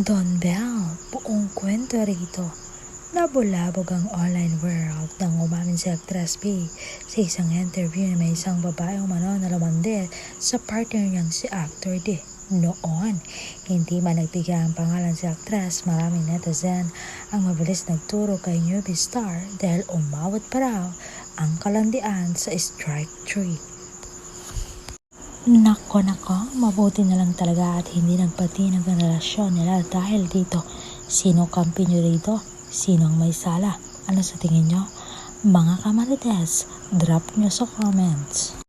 Don Bell, buong kwento rito. Nabulabog ang online world nang umamin si Actress B sa isang interview na may isang babaeng umano na lumande sa partner niyang si Actor D. Noon, hindi man nagbigay ang pangalan si Actress, maraming netizen ang mabilis nagturo kay newbie star dahil umawat pa raw ang kalandian sa strike 3. Nako, mabuti na lang talaga at hindi nagpatinag ang relasyon nila dahil dito. Sino kampi nyo rito? Sino ang may sala? Ano sa tingin nyo? Mga kamarites, drop nyo sa comments.